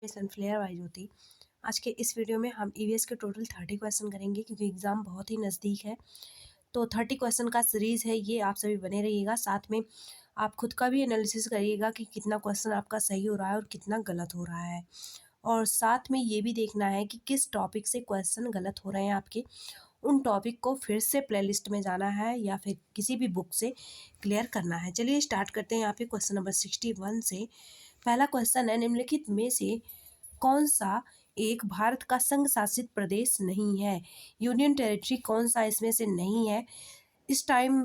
Sunflower वाली ज्योति। आज के इस वीडियो में हम ईवीएस के टोटल 30 क्वेश्चन करेंगे क्योंकि एग्ज़ाम बहुत ही नज़दीक है। तो 30 क्वेश्चन का सीरीज़ है ये, आप सभी बने रहिएगा। साथ में आप खुद का भी एनालिसिस करिएगा कि कितना क्वेश्चन आपका सही हो रहा है और कितना गलत हो रहा है। और साथ में ये भी देखना है कि किस टॉपिक से क्वेश्चन गलत हो रहे हैं आपके, उन टॉपिक को फिर से प्लेलिस्ट में जाना है या फिर किसी भी बुक से क्लियर करना है। चलिए स्टार्ट करते हैं यहाँ पे क्वेश्चन नंबर 61 से। पहला क्वेश्चन है, निम्नलिखित में से कौन सा एक भारत का संघ शासित प्रदेश नहीं है? यूनियन टेरिटरी कौन सा इसमें से नहीं है इस टाइम?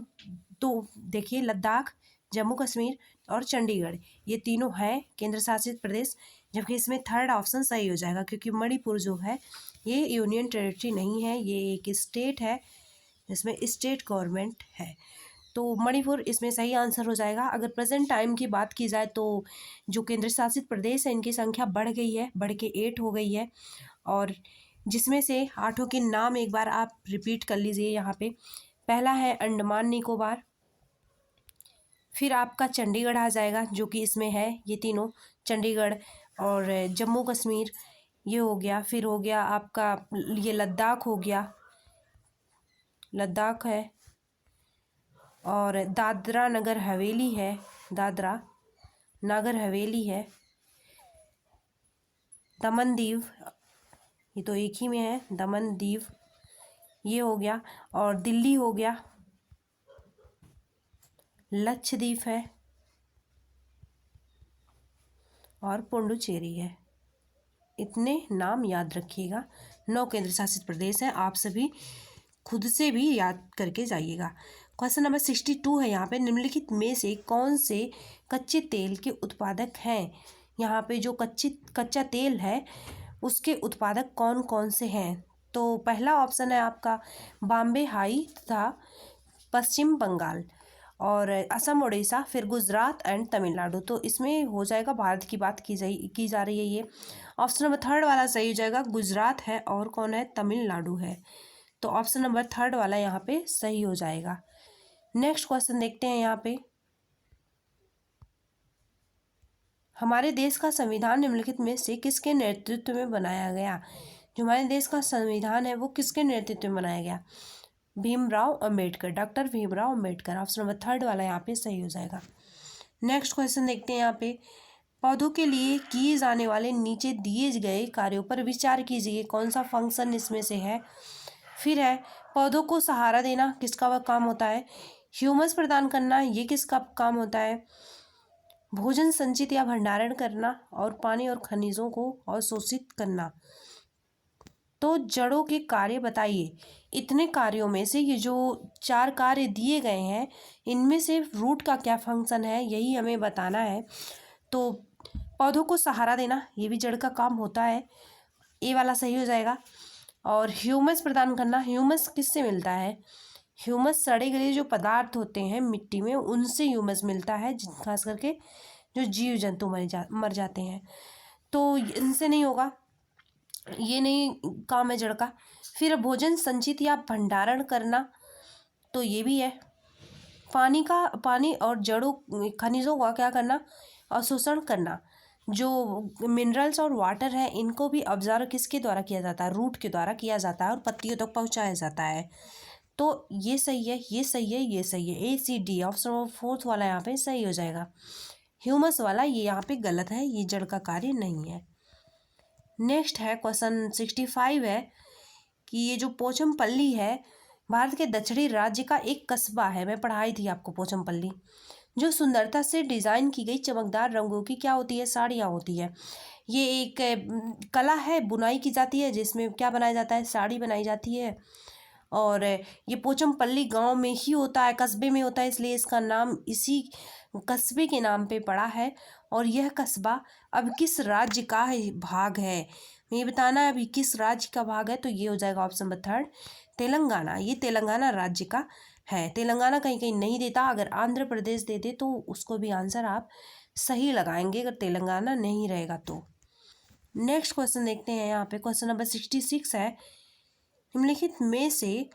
तो देखिए, लद्दाख, जम्मू कश्मीर और चंडीगढ़ ये तीनों हैं केंद्र शासित प्रदेश, जबकि इसमें थर्ड ऑप्शन सही हो जाएगा क्योंकि मणिपुर जो है ये यूनियन टेरिटरी नहीं है, ये एक स्टेट है जिसमें स्टेट गवर्नमेंट है। तो मणिपुर इसमें सही आंसर हो जाएगा। अगर प्रेजेंट टाइम की बात की जाए तो जो केंद्र शासित प्रदेश है इनकी संख्या बढ़ गई है, बढ़ के 8 हो गई है, और जिसमें से 8 के नाम एक बार आप रिपीट कर लीजिए यहाँ पे। पहला है अंडमान निकोबार, फिर आपका चंडीगढ़ आ जाएगा जो कि इसमें है, ये तीनों चंडीगढ़ और जम्मू कश्मीर ये हो गया, फिर हो गया आपका ये लद्दाख हो गया, लद्दाख है, और दादरा नगर हवेली है, दादरा नगर हवेली है, दमन दीव ये तो एक ही में है, दमन दीव ये हो गया, और दिल्ली हो गया, लक्षद्वीप है, और पुडुचेरी है। इतने नाम याद रखिएगा। 9 केंद्र शासित प्रदेश हैं, आप सभी खुद से भी याद करके जाइएगा। क्वेश्चन नंबर 62 है यहाँ पे, निम्नलिखित में से कौन से कच्चे तेल के उत्पादक हैं? यहाँ पे जो कच्चा तेल है उसके उत्पादक कौन कौन से हैं? तो पहला ऑप्शन है आपका बॉम्बे हाई तथा पश्चिम बंगाल, और असम, उड़ीसा, फिर गुजरात एंड तमिलनाडु। तो इसमें हो जाएगा, भारत की बात की जा रही है, ये ऑप्शन नंबर थर्ड वाला सही हो जाएगा। गुजरात है और कौन है? तमिलनाडु है। तो ऑप्शन नंबर थर्ड वाला यहाँ पे सही हो जाएगा। नेक्स्ट क्वेश्चन देखते हैं यहाँ पे, हमारे देश का संविधान निम्नलिखित में से किसके नेतृत्व में बनाया गया? जो हमारे देश का संविधान है वो किसके नेतृत्व में बनाया गया? Bhimrao Ambedkar, doctor Bhimrao Ambedkar. Option number third वाला यहाँ पे सही हो जाएगा। नेक्स्ट क्वेश्चन देखते हैं यहाँ पे, पौधों के लिए किए जाने वाले नीचे दिए गए कार्यों पर विचार कीजिए, कौन सा फंक्शन इसमें से है? फिर है पौधों को सहारा देना, किसका वह काम होता है? ह्यूमस प्रदान करना, ये किसका काम होता है? भोजन संचित या भंडारण करना, और पानी और खनिजों को अवशोषित करना। तो जड़ों के कार्य बताइए। इतने कार्यों में से ये जो 4 कार्य दिए गए हैं इनमें से रूट का क्या फंक्शन है यही हमें बताना है। तो पौधों को सहारा देना ये भी जड़ का काम होता है, ए वाला सही हो जाएगा। और ह्यूमस प्रदान करना, ह्यूमस किससे मिलता है? ह्यूमस सड़े गले जो पदार्थ होते हैं मिट्टी में उनसे ह्यूमस मिलता है, खास करके जो जीव जंतु मर जाते हैं, तो इनसे नहीं होगा, ये नहीं काम है जड़ का। फिर भोजन संचित या भंडारण करना, तो ये भी है। पानी और जड़ों खनिजों का क्या करना? अवशोषण करना। जो मिनरल्स और वाटर है इनको भी ऑब्जर्व किसके द्वारा किया जाता है? रूट के द्वारा किया जाता है और पत्तियों तक पहुंचाया जाता है। तो ये सही है, ये सही है, ये सही है, ACD ऑप्शन नंबर फोर्थ वाला यहाँ पे सही हो जाएगा। ह्यूमस वाला ये यहाँ पे गलत है, ये जड़ का कार्य नहीं है। नेक्स्ट है क्वेश्चन 65 है कि ये जो पोचमपल्ली है भारत के दक्षिणी राज्य का एक कस्बा है, मैं पढ़ाई थी आपको पोचमपल्ली, जो सुंदरता से डिज़ाइन की गई चमकदार रंगों की क्या होती है? साड़ियाँ होती है। ये एक कला है, बुनाई की जाती है जिसमें क्या बनाया जाता है? साड़ी बनाई जाती है। और ये पोचमपल्ली गांव में ही होता है, कस्बे में होता है, इसलिए इसका नाम इसी कस्बे के नाम पे पड़ा है। और यह कस्बा अब किस राज्य का भाग है? ये बताना है अभी किस राज्य का भाग है, तो ये हो जाएगा ऑप्शन नंबर थर्ड, तेलंगाना। ये तेलंगाना राज्य का है। तेलंगाना कहीं कहीं नहीं देता, अगर आंध्र प्रदेश दे दे तो उसको भी आंसर आप सही लगाएंगे, अगर तेलंगाना नहीं रहेगा तो। नेक्स्ट क्वेश्चन देखते हैं यहाँ पे, क्वेश्चन नंबर 66 है, निम्नलिखित में से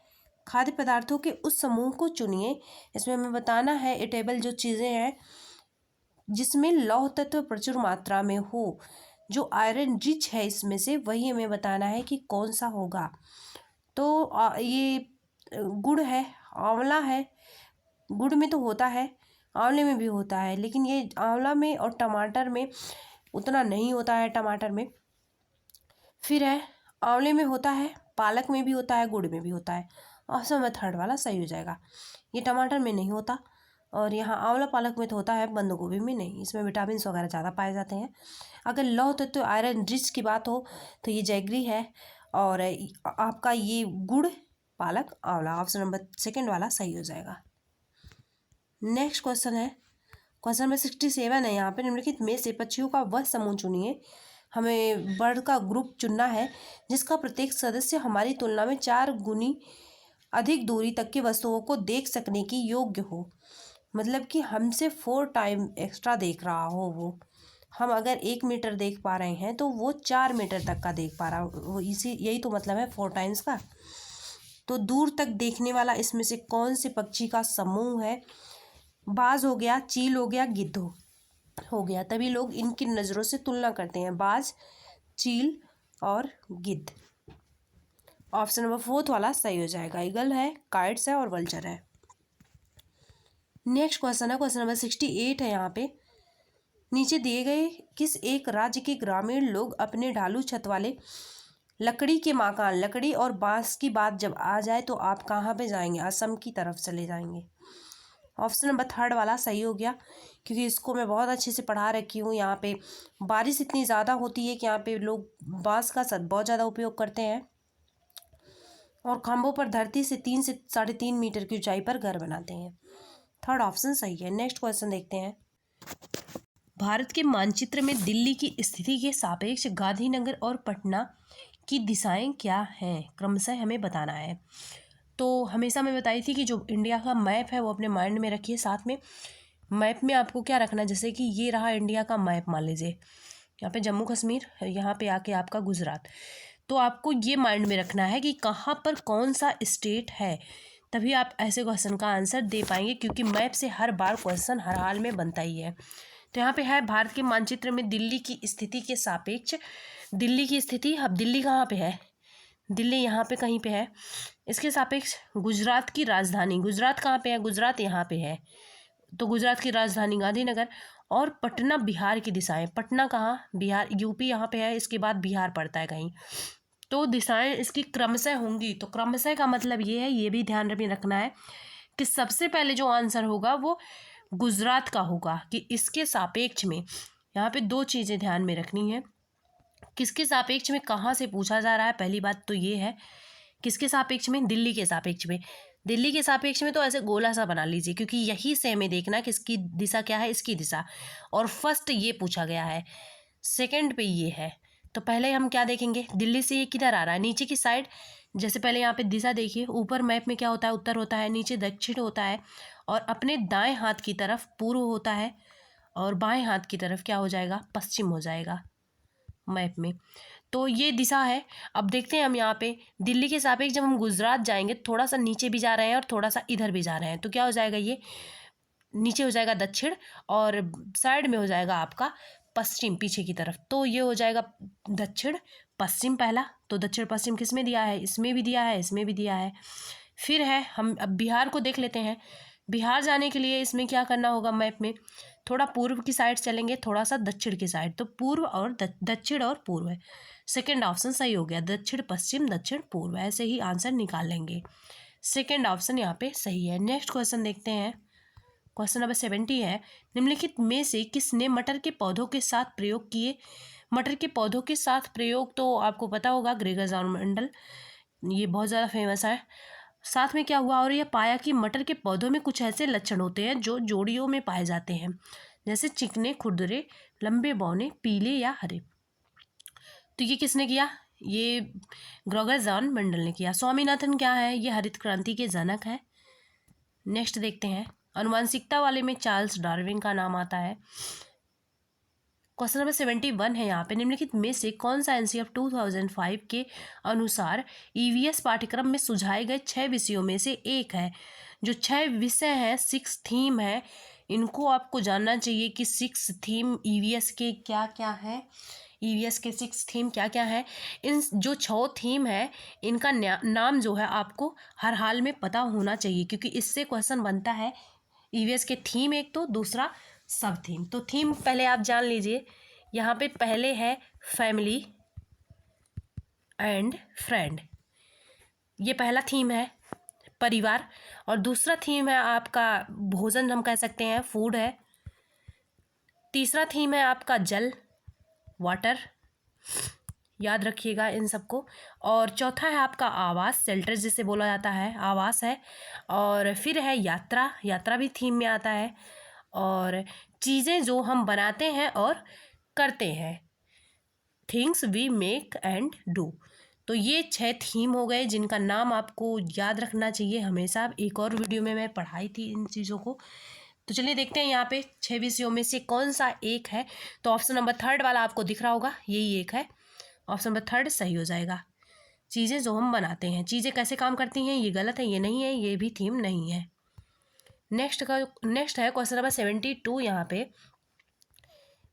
खाद्य पदार्थों के उस समूह को चुनिए, इसमें हमें बताना है इटेबल जो चीज़ें हैं जिसमें लौह तत्व प्रचुर मात्रा में हो। जो आयरन रिच है इसमें से वही हमें बताना है कि कौन सा होगा। तो ये गुड़ है, आंवला है, गुड़ में तो होता है, आंवले में भी होता है, लेकिन ये आंवला में और टमाटर में उतना नहीं होता है, टमाटर में। फिर है आंवले में होता है, पालक में भी होता है, गुड़ में भी होता है। ऑप्शन नंबर थर्ड वाला सही हो जाएगा। ये टमाटर में नहीं होता, और यहाँ आंवला पालक में तो होता है, बंद गोभी में नहीं। इसमें विटामिन वगैरह ज़्यादा पाए जाते हैं। अगर लौह तत्व आयरन रिच की बात हो तो ये जैगरी है, और आपका ये गुड़, पालक, आंवला, ऑप्शन नंबर सेकंड वाला सही हो जाएगा। नेक्स्ट क्वेश्चन है, क्वेश्चन नंबर 67 है यहाँ पे। निम्नलिखित में से पक्षियों का वह समूह चुनिए, हमें बर्ड का ग्रुप चुनना है जिसका प्रत्येक सदस्य हमारी तुलना में 4 गुनी अधिक दूरी तक की वस्तुओं को देख सकने की योग्य हो। मतलब कि हमसे 4 टाइम एक्स्ट्रा देख रहा हो वो। हम अगर 1 मीटर देख पा रहे हैं तो वो 4 मीटर तक का देख पा रहा हो, इसी यही तो मतलब है 4 टाइम्स का। तो दूर तक देखने वाला इसमें से कौन से पक्षी का समूह है? बाज हो गया, चील हो गया, गिद्ध हो गया। तभी लोग इनकी नज़रों से तुलना करते हैं, बाज, चील और गिद्ध। ऑप्शन नंबर फोर्थ वाला सही हो जाएगा। ईगल है, काइट्स है और वल्चर है। नेक्स्ट क्वेश्चन है, क्वेश्चन नंबर 68 है यहाँ पे। नीचे दिए गए किस एक राज्य के ग्रामीण लोग अपने ढालू छत वाले लकड़ी के मकान, लकड़ी और बांस की बात जब आ जाए तो आप कहाँ पे जाएंगे? असम की तरफ चले जाएंगे। ऑप्शन नंबर थर्ड वाला सही हो गया, क्योंकि इसको मैं बहुत अच्छे से पढ़ा रखी हूँ। यहाँ पे बारिश इतनी ज़्यादा होती है कि यहाँ पे लोग बांस का बहुत ज़्यादा उपयोग करते हैं, और खंभों पर धरती से 3 से 3.5 मीटर की ऊंचाई पर घर बनाते हैं। थर्ड ऑप्शन सही है। नेक्स्ट क्वेश्चन देखते हैं। भारत के मानचित्र में दिल्ली की स्थिति के सापेक्ष गांधीनगर और पटना की दिशाएं क्या हैं? क्रमशः हमें बताना है। तो हमेशा मैं बताई थी कि जो इंडिया का मैप है वो अपने माइंड में रखिए। साथ में मैप में आपको क्या रखना है, जैसे कि ये रहा इंडिया का मैप, मान लीजिए यहाँ पे जम्मू कश्मीर, यहाँ पे आके आपका गुजरात। तो आपको ये माइंड में रखना है कि कहाँ पर कौन सा स्टेट है, तभी आप ऐसे क्वेश्चन का आंसर दे पाएंगे, क्योंकि मैप से हर बार क्वेश्चन हर हाल में बनता ही है। तो यहाँ पे है भारत के मानचित्र में दिल्ली की स्थिति के सापेक्ष, दिल्ली की स्थिति, अब दिल्ली कहाँ पे है? दिल्ली यहाँ पे कहीं पे है। इसके सापेक्ष गुजरात की राजधानी, गुजरात कहाँ पे है? गुजरात यहाँ पे है, तो गुजरात की राजधानी गांधीनगर। और पटना बिहार की दिशाएं, पटना कहाँ? बिहार, यूपी यहाँ पे है, इसके बाद बिहार पड़ता है कहीं। तो दिशाएं इसकी क्रमशः होंगी। तो क्रमशः का मतलब ये है, ये भी ध्यान में रखना है कि सबसे पहले जो आंसर होगा वो गुजरात का होगा, कि इसके सापेक्ष में। यहाँ पे 2 चीज़ें ध्यान में रखनी है, किसके सापेक्ष में कहाँ से पूछा जा रहा है। पहली बात तो ये है, किसके सापेक्ष में? दिल्ली के सापेक्ष में। दिल्ली के सापेक्ष में तो ऐसे गोला सा बना लीजिए, क्योंकि यही से हमें देखना किसकी दिशा क्या है, इसकी दिशा। और फर्स्ट ये पूछा गया है, सेकंड पे ये है। तो पहले हम क्या देखेंगे, दिल्ली से ये किधर आ रहा है? नीचे की साइड। जैसे पहले यहाँ पे दिशा देखिए, ऊपर मैप में क्या होता है? उत्तर होता है, नीचे दक्षिण होता है, और अपने दाएं हाथ की तरफ पूर्व होता है, और बाएं हाथ की तरफ क्या हो जाएगा? पश्चिम हो जाएगा मैप में। तो ये दिशा है। अब देखते हैं हम यहाँ पे दिल्ली के सापेक्ष जब हम गुजरात जाएंगे, थोड़ा सा नीचे भी जा रहे हैं और थोड़ा सा इधर भी जा रहे हैं, तो क्या हो जाएगा? ये नीचे हो जाएगा दक्षिण, और साइड में हो जाएगा आपका पश्चिम, पीछे की तरफ। तो ये हो जाएगा दक्षिण पश्चिम पहला। तो दक्षिण पश्चिम किस में दिया है? इसमें भी दिया है, इसमें भी दिया है। फिर है, हम अब बिहार को देख लेते हैं। बिहार जाने के लिए इसमें क्या करना होगा? मैप में थोड़ा पूर्व की साइड चलेंगे, थोड़ा सा दक्षिण की साइड। तो पूर्व और दक्षिण और पूर्व है। सेकेंड ऑप्शन सही हो गया, दक्षिण पश्चिम दक्षिण पूर्व, ऐसे ही आंसर निकाल लेंगे। सेकेंड ऑप्शन यहाँ पे सही है। नेक्स्ट क्वेश्चन देखते हैं। क्वेश्चन नंबर 70 है, निम्नलिखित में से किसने मटर के पौधों के साथ प्रयोग किए? मटर के पौधों के साथ प्रयोग तो आपको पता होगा, ग्रेगर जॉन मेंडल, ये बहुत ज़्यादा फेमस है। साथ में क्या हुआ, और यह पाया कि मटर के पौधों में कुछ ऐसे लक्षण होते हैं जो जोड़ियों में पाए जाते हैं, जैसे चिकने, खुरदरे, लंबे बौने, पीले या हरे। तो ये किसने किया? ये ग्रेगर जॉन मेंडल ने किया। स्वामीनाथन क्या है? ये हरित क्रांति के जनक है। नेक्स्ट देखते हैं। अनुवांशिकता वाले में चार्ल्स डार्विन का नाम आता है। क्वेश्चन नंबर 71 है यहाँ पे, निम्नलिखित में से कौन सा एनसीएफ 2005 के अनुसार ईवीएस पाठ्यक्रम में सुझाए गए 6 विषयों में से एक है? जो 6 विषय हैं, 6 थीम है, इनको आपको जानना चाहिए कि 6 थीम ईवीएस के क्या क्या हैं। ईवीएस के 6 थीम क्या क्या है। इन जो 6 थीम है इनका नाम जो है आपको हर हाल में पता होना चाहिए, क्योंकि इससे क्वेश्चन बनता है ईवीएस के थीम एक, तो दूसरा सब थीम। तो थीम पहले आप जान लीजिए। यहाँ पे पहले है फैमिली एंड फ्रेंड, ये पहला थीम है परिवार। और दूसरा थीम है आपका भोजन, हम कह सकते हैं फूड है। तीसरा थीम है आपका जल, वाटर, याद रखिएगा इन सबको। और चौथा है आपका आवास, शेल्टर जिसे बोला जाता है, आवास है। और फिर है यात्रा, यात्रा भी थीम में आता है। और चीज़ें जो हम बनाते हैं और करते हैं, things we make and do. तो ये 6 थीम हो गए जिनका नाम आपको याद रखना चाहिए हमेशा। एक और वीडियो में मैं पढ़ाई थी इन चीज़ों को। तो चलिए देखते हैं यहाँ पे 6 विषयों में से कौन सा एक है। तो ऑप्शन नंबर 3 वाला आपको दिख रहा होगा, यही एक है। ऑप्शन नंबर 3 सही हो जाएगा। चीज़ें जो हम बनाते हैं, चीज़ें कैसे काम करती हैं, ये गलत है, ये नहीं है, ये भी थीम नहीं है। नेक्स्ट है क्वेश्चन नंबर 72 यहाँ पे।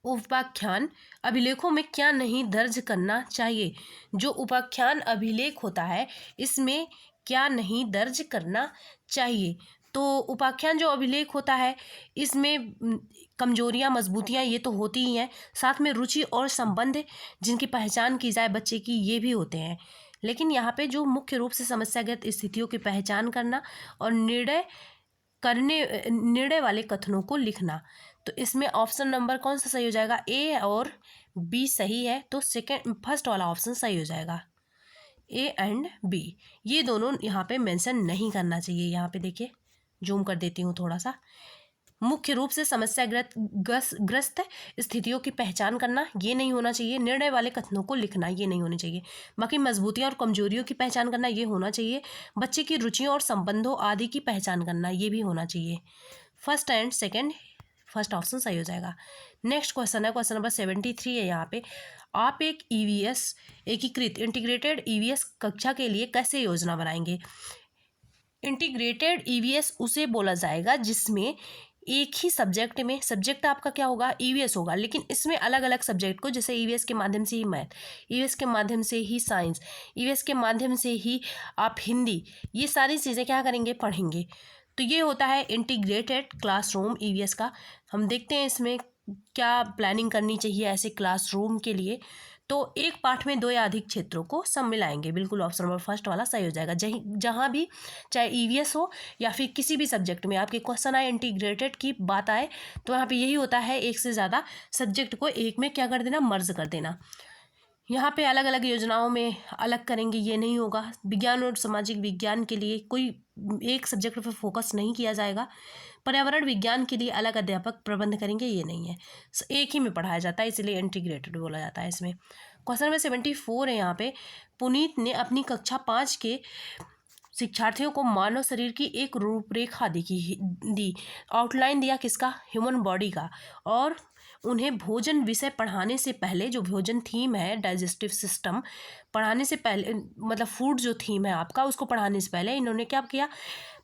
उपाख्यान अभिलेखों में क्या नहीं दर्ज करना चाहिए। जो उपाख्यान अभिलेख होता है इसमें क्या नहीं दर्ज करना चाहिए। तो उपाख्यान जो अभिलेख होता है इसमें कमजोरियां मजबूतियां ये तो होती ही हैं, साथ में रुचि और संबंध जिनकी पहचान की जाए बच्चे की, ये भी होते हैं। लेकिन यहाँ पे जो मुख्य रूप से समस्यागत स्थितियों की पहचान करना और निर्णय वाले कथनों को लिखना। तो इसमें ऑप्शन नंबर कौन सा सही हो जाएगा, ए और बी सही है। तो फर्स्ट वाला ऑप्शन सही हो जाएगा, ए एंड बी। ये दोनों यहाँ पे मेंशन नहीं करना चाहिए। यहाँ पे देखिए, जूम कर देती हूँ थोड़ा सा। मुख्य रूप से समस्याग्रस्त स्थितियों की पहचान करना, ये नहीं होना चाहिए। निर्णय वाले कथनों को लिखना, ये नहीं होने चाहिए। बाकी मजबूतियाँ और कमजोरियों की पहचान करना, ये होना चाहिए। बच्चे की रुचियों और संबंधों आदि की पहचान करना, ये भी होना चाहिए। First and second, first option सही हो जाएगा। नेक्स्ट क्वेश्चन है क्वेश्चन नंबर 73 है यहाँ पे। आप एक ईवीएस एकीकृत इंटीग्रेटेड ईवीएस कक्षा के लिए कैसे योजना बनाएंगे। इंटीग्रेटेड ईवीएस उसे बोला जाएगा जिसमें एक ही सब्जेक्ट में, सब्जेक्ट आपका क्या होगा, ईवीएस होगा, लेकिन इसमें अलग अलग सब्जेक्ट को, जैसे ईवीएस के माध्यम से ही मैथ, ईवीएस के माध्यम से ही साइंस, ईवीएस के माध्यम से ही आप हिंदी, ये सारी चीज़ें क्या करेंगे, पढ़ेंगे। तो ये होता है इंटीग्रेटेड क्लासरूम ईवीएस का। हम देखते हैं इसमें क्या प्लानिंग करनी चाहिए ऐसे क्लासरूम के लिए। तो एक पाठ में 2 या अधिक क्षेत्रों को सब मिलाएंगे, बिल्कुल ऑप्शन नंबर फर्स्ट वाला सही हो जाएगा। जहाँ भी चाहे ईवीएस हो या फिर किसी भी सब्जेक्ट में आपके क्वेश्चन आए, इंटीग्रेटेड की बात आए, तो यहाँ पे यही होता है, एक से ज़्यादा सब्जेक्ट को एक में क्या कर देना, मर्ज कर देना। यहाँ पे अलग अलग योजनाओं में अलग करेंगे, ये नहीं होगा। विज्ञान और सामाजिक विज्ञान के लिए कोई एक सब्जेक्ट पर फोकस नहीं किया जाएगा। पर्यावरण विज्ञान के लिए अलग अध्यापक प्रबंध करेंगे, ये नहीं है, एक ही में पढ़ाया जाता है, इसलिए इंटीग्रेटेड बोला जाता है इसमें। क्वेश्चन नंबर 74 है यहाँ पे। पुनीत ने अपनी कक्षा 5 के शिक्षार्थियों को मानव शरीर की एक रूपरेखा दी, आउटलाइन दिया किसका, ह्यूमन बॉडी का। और उन्हें भोजन विषय पढ़ाने से पहले, जो भोजन थीम है डाइजेस्टिव सिस्टम, पढ़ाने से पहले, मतलब फूड जो थीम है आपका, उसको पढ़ाने से पहले इन्होंने क्या किया,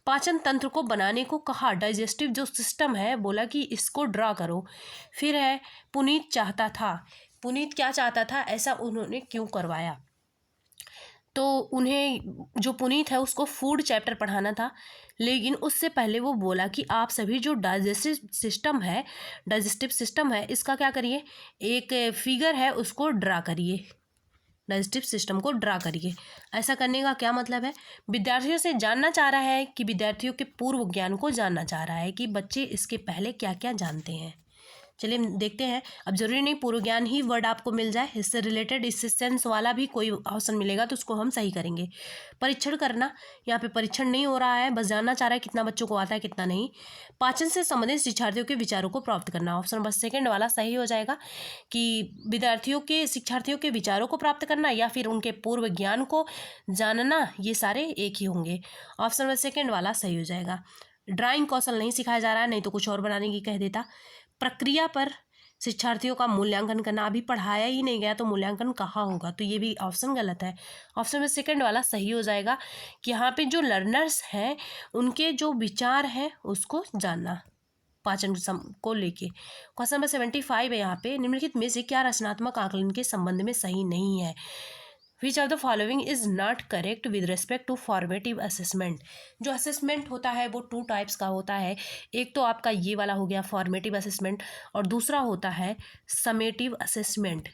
पाचन तंत्र को बनाने को कहा। डाइजेस्टिव जो सिस्टम है बोला कि इसको ड्रा करो। फिर है पुनीत क्या चाहता था, ऐसा उन्होंने क्यों करवाया। तो उन्हें, जो पुनीत है, उसको फूड चैप्टर पढ़ाना था, लेकिन उससे पहले वो बोला कि आप सभी जो डाइजेस्टिव सिस्टम है इसका क्या करिए, एक फिगर है उसको ड्रा करिए, डाइजेस्टिव सिस्टम को ड्रा करिए। ऐसा करने का क्या मतलब है, विद्यार्थियों से जानना चाह रहा है कि विद्यार्थियों के पूर्व ज्ञान को जानना चाह रहा है कि बच्चे इसके पहले क्या क्या जानते हैं। चलिए देखते हैं। अब जरूरी नहीं पूर्व ज्ञान ही वर्ड आपको मिल जाए, इससे रिलेटेड, इससे सेंस वाला भी कोई ऑप्शन मिलेगा तो उसको हम सही करेंगे। परीक्षण करना, यहाँ पे परीक्षण नहीं हो रहा है, बस जानना चाह रहा है कितना बच्चों को आता है कितना नहीं। पाचन से संबंधित शिक्षार्थियों के विचारों को प्राप्त करना, ऑप्शन नंबर सेकेंड वाला सही हो जाएगा कि शिक्षार्थियों के विचारों को प्राप्त करना या फिर उनके पूर्व ज्ञान को जानना, ये सारे एक ही होंगे। ऑप्शन नंबर सेकेंड वाला सही हो जाएगा। ड्राइंग कौशल नहीं सिखाया जा रहा है, नहीं तो कुछ और बनाने की कह देता। प्रक्रिया पर शिक्षार्थियों का मूल्यांकन करना, अभी पढ़ाया ही नहीं गया तो मूल्यांकन कहाँ होगा, तो ये भी ऑप्शन गलत है। ऑप्शन में सेकंड वाला सही हो जाएगा कि यहाँ पे जो लर्नर्स हैं उनके जो विचार हैं उसको जानना, पाचन को लेके। क्वेश्चन नंबर 75 है यहाँ पे, निम्नलिखित में से क्या रचनात्मक आकलन के संबंध में सही नहीं है? Which of the following is not correct with respect to formative assessment. जो असेसमेंट होता है वो 2 टाइप्स का होता है। एक तो आपका ये वाला हो गया फॉर्मेटिव असेसमेंट, और दूसरा होता है समेटिव असेसमेंट,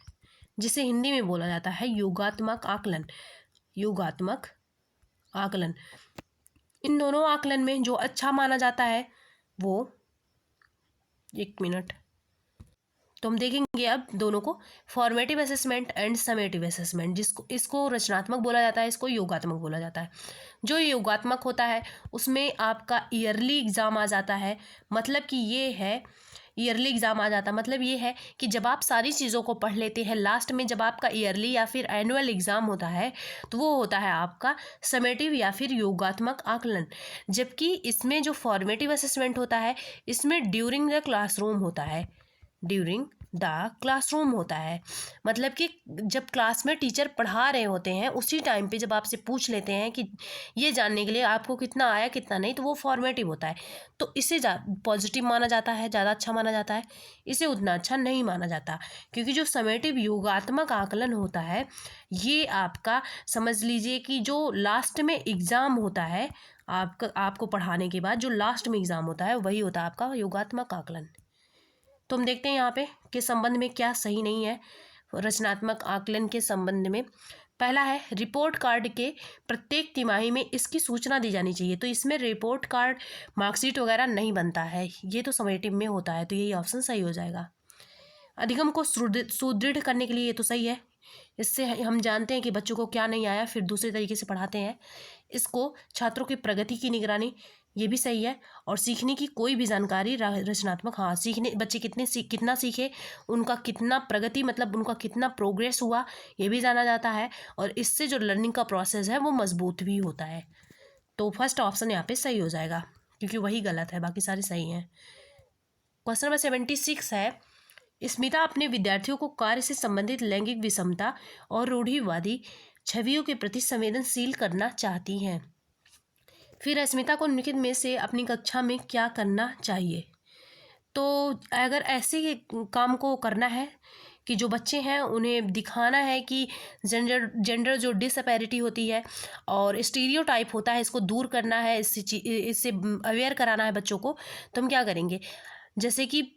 जिसे हिंदी में बोला जाता है योगात्मक आकलन। योगात्मक आकलन, इन दोनों आकलन में जो अच्छा माना जाता है वो, एक मिनट, तो हम देखेंगे अब दोनों को, formative assessment and summative assessment. इसको रचनात्मक बोला जाता है, इसको योगात्मक बोला जाता है। जो योगात्मक होता है उसमें आपका ईयरली एग्ज़ाम आ जाता है। मतलब कि ये है, ईयरली एग्ज़ाम आ जाता है मतलब ये है कि जब आप सारी चीज़ों को पढ़ लेते हैं, लास्ट में जब आपका ईयरली या फिर एनुअल एग्ज़ाम होता है तो वो होता है आपका समेटिव या फिर योगात्मक आकलन। जबकि इसमें जो फॉर्मेटिव असेसमेंट होता है इसमें ड्यूरिंग द क्लासरूम होता है, ड्यूरिंग द क्लासरूम होता है। मतलब कि जब क्लास में टीचर पढ़ा रहे होते हैं उसी टाइम पे जब आपसे पूछ लेते हैं कि ये जानने के लिए आपको कितना आया कितना नहीं, तो वो फॉर्मेटिव होता है। तो इसे पॉजिटिव माना जाता है, ज़्यादा अच्छा माना जाता है। इसे उतना अच्छा नहीं माना जाता, क्योंकि जो समेटिव योगात्मक आकलन होता है ये आपका समझ लीजिए कि जो लास्ट में एग्ज़ाम होता है, आपको पढ़ाने के बाद जो लास्ट में एग्ज़ाम होता है वही होता है आपका योगात्मक आकलन। तो हम देखते हैं यहाँ पे कि संबंध में क्या सही नहीं है रचनात्मक आकलन के संबंध में। पहला है, रिपोर्ट कार्ड के प्रत्येक तिमाही में इसकी सूचना दी जानी चाहिए। तो इसमें रिपोर्ट कार्ड, मार्कशीट वगैरह नहीं बनता है, ये तो समेटिव में होता है, तो यही ऑप्शन सही हो जाएगा। अधिगम को सुदृढ़ करने के लिए ये तो सही है, इससे हम जानते हैं कि बच्चों को क्या नहीं आया फिर दूसरे तरीके से पढ़ाते हैं। इसको छात्रों की प्रगति की निगरानी, ये भी सही है। और सीखने की कोई भी जानकारी रचनात्मक, हाँ, सीखने बच्चे कितना सीखे, उनका कितना प्रगति मतलब उनका कितना प्रोग्रेस हुआ ये भी जाना जाता है, और इससे जो लर्निंग का प्रोसेस है वो मजबूत भी होता है। तो फर्स्ट ऑप्शन यहाँ पे सही हो जाएगा, क्योंकि वही गलत है, बाकी सारे सही हैं। क्वेश्चन नंबर 76 है, स्मिता अपने विद्यार्थियों को कार्य से संबंधित लैंगिक विषमता और रूढ़िवादी छवियों के प्रति संवेदनशील करना चाहती हैं। फिर अस्मिता को निम्नलिखित में से अपनी कक्षा में क्या करना चाहिए? तो अगर ऐसे काम को करना है कि जो बच्चे हैं उन्हें दिखाना है कि जेंडर जो डिसपैरिटी होती है और स्टीरियोटाइप होता है इसको दूर करना है, इससे अवेयर कराना है बच्चों को, तो हम क्या करेंगे? जैसे कि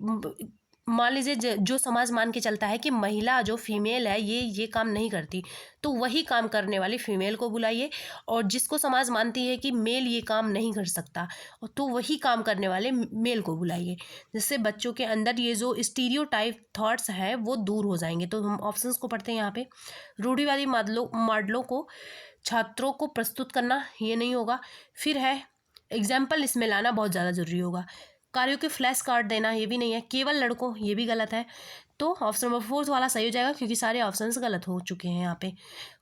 मान लीजिए जो समाज मान के चलता है कि महिला जो फीमेल है ये काम नहीं करती, तो वही काम करने वाली फीमेल को बुलाइए, और जिसको समाज मानती है कि मेल ये काम नहीं कर सकता तो वही काम करने वाले मेल को बुलाइए, जिससे बच्चों के अंदर ये जो स्टीरियोटाइप थॉट्स है वो दूर हो जाएंगे। तो हम ऑप्शंस को पढ़ते हैं यहाँ पे। रूढ़िवादी मॉडलों को छात्रों को प्रस्तुत करना, ये नहीं होगा। फिर है एग्जाम्पल इसमें लाना बहुत ज़्यादा ज़रूरी होगा। कार्यों के फ्लैश कार्ड देना, ये भी नहीं है। केवल लड़कों, ये भी गलत है। तो ऑप्शन नंबर 4 वाला सही हो जाएगा, क्योंकि सारे ऑप्शंस गलत हो चुके हैं यहाँ पे।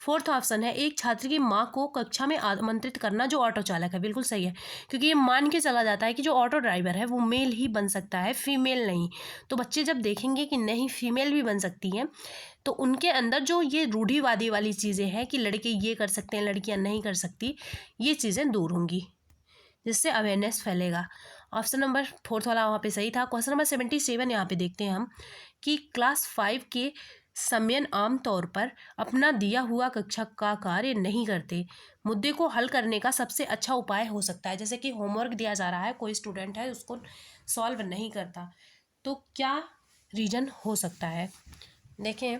4th ऑप्शन है, एक छात्र की माँ को कक्षा में आमंत्रित करना जो ऑटो चालक है, बिल्कुल सही है, क्योंकि ये मान के चला जाता है कि जो ऑटो ड्राइवर है वो मेल ही बन सकता है, फीमेल नहीं। तो बच्चे जब देखेंगे कि नहीं फीमेल भी बन सकती हैं, तो उनके अंदर जो ये रूढ़िवादी वाली चीज़ें हैं कि लड़के ये कर सकते हैं लड़कियाँ नहीं कर सकती, ये चीज़ें दूर होंगी, जिससे अवेयरनेस फैलेगा। ऑप्शन नंबर 4 वाला वहाँ पे सही था। क्वेश्चन नंबर 77 यहाँ पे देखते हैं हम कि क्लास 5 के समयन आमतौर पर अपना दिया हुआ कक्षा का कार्य नहीं करते, मुद्दे को हल करने का सबसे अच्छा उपाय हो सकता है। जैसे कि होमवर्क दिया जा रहा है, कोई स्टूडेंट है उसको सॉल्व नहीं करता, तो क्या रीज़न हो सकता है? देखें,